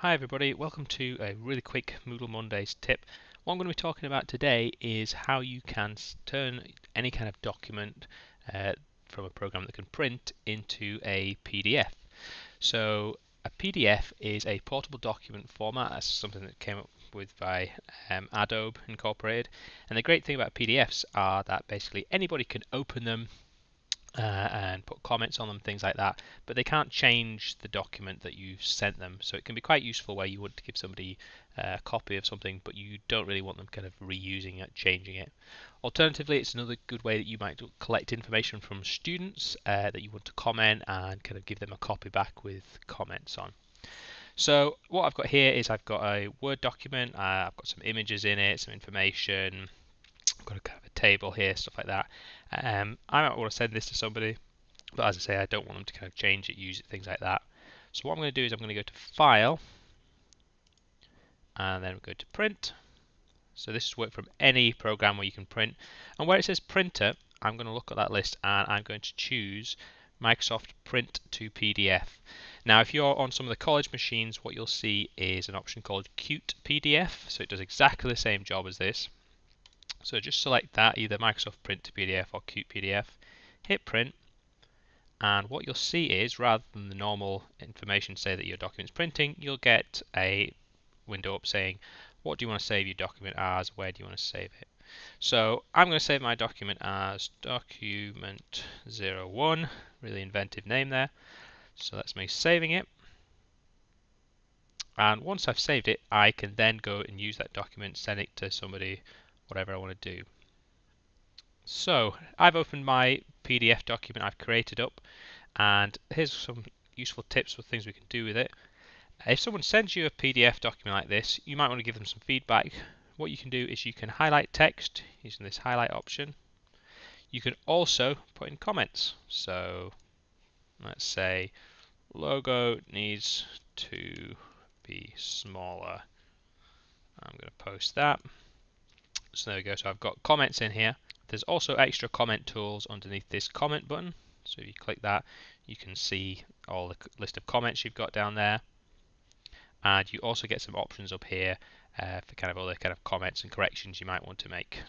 Hi everybody, welcome to a really quick Moodle Mondays tip. What I'm going to be talking about today is how you can turn any kind of document from a program that can print into a PDF. So a PDF is a portable document format. That's something that came up with by Adobe Incorporated. And the great thing about PDFs are that basically anybody can open them and put comments on them, things like that, but they can't change the document that you've sent them. So it can be quite useful where you want to give somebody a copy of something, but you don't really want them kind of reusing it, changing it. Alternatively, it's another good way that you might collect information from students that you want to comment and kind of give them a copy back with comments on. So what I've got here is I've got a Word document, I've got some images in it, some information, I've got a kind of a table here, stuff like that. I might want to send this to somebody, but as I say, I don't want them to kind of change it, use it, things like that. So what I'm going to do is I'm going to go to File, and then go to Print. So this is work from any program where you can print. And where it says Printer, I'm going to look at that list and I'm going to choose Microsoft Print to PDF. Now, if you're on some of the college machines, what you'll see is an option called Qt PDF. So it does exactly the same job as this. So just select that, either Microsoft Print to PDF or Qt PDF, hit print, and what you'll see is, rather than the normal information say that your document's printing, you'll get a window up saying, what do you want to save your document as, where do you want to save it. So I'm going to save my document as document01, really inventive name there. So that's me saving it. And once I've saved it, I can then go and use that document, send it to somebody, whatever I want to do. So I've opened my PDF document I've created up, and here's some useful tips for things we can do with it. If someone sends you a PDF document like this, you might want to give them some feedback. What you can do is you can highlight text using this highlight option. You can also put in comments. So let's say logo needs to be smaller. I'm going to post that. So there we go. So I've got comments in here. There's also extra comment tools underneath this comment button. So if you click that, you can see all the list of comments you've got down there. And you also get some options up here for kind of other kind of comments and corrections you might want to make.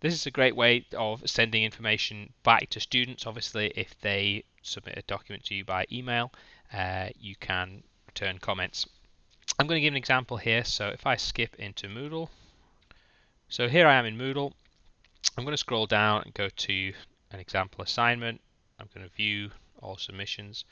This is a great way of sending information back to students. Obviously, if they submit a document to you by email, you can return comments. I'm going to give an example here. So if I skip into Moodle, so here I am in Moodle. I'm going to scroll down and go to an example assignment. I'm going to view all submissions.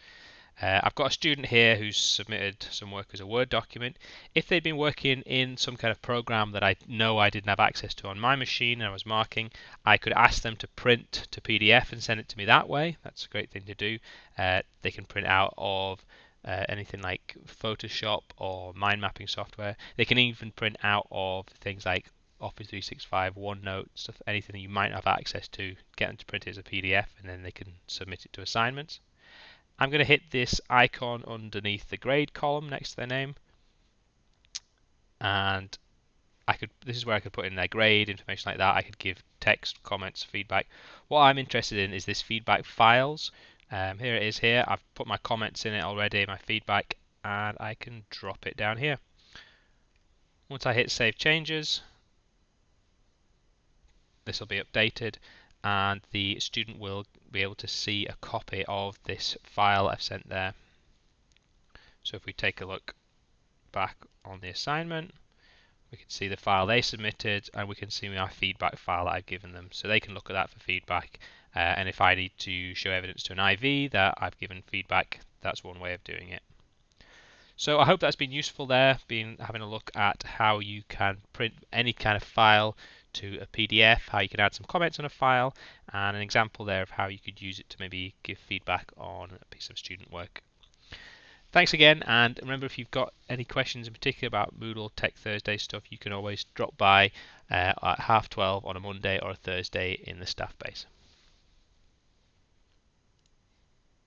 I've got a student here who's submitted some work as a Word document. If they'd been working in some kind of program that I know I didn't have access to on my machine and I was marking, I could ask them to print to PDF and send it to me that way. That's a great thing to do. They can print out of anything like Photoshop or mind mapping software. They can even print out of things like Office 365, OneNote, stuff, anything that you might have access to, get them to print it as a PDF, and then they can submit it to assignments. I'm going to hit this icon underneath the grade column next to their name, and this is where I could put in their grade, information like that. I could give text, comments, feedback. What I'm interested in is this feedback files. Here it is here. I've put my comments in it already, my feedback, and I can drop it down here. Once I hit Save Changes, this will be updated, and the student will be able to see a copy of this file I've sent there. So if we take a look back on the assignment, we can see the file they submitted, and we can see my feedback file that I've given them. So they can look at that for feedback, and if I need to show evidence to an IV that I've given feedback, that's one way of doing it. So I hope that's been useful there, having a look at how you can print any kind of file to a PDF, how you can add some comments on a file, and an example there of how you could use it to maybe give feedback on a piece of student work. Thanks again, and remember, if you've got any questions in particular about Moodle Tech Thursday stuff, you can always drop by at 12:30 on a Monday or a Thursday in the staff base.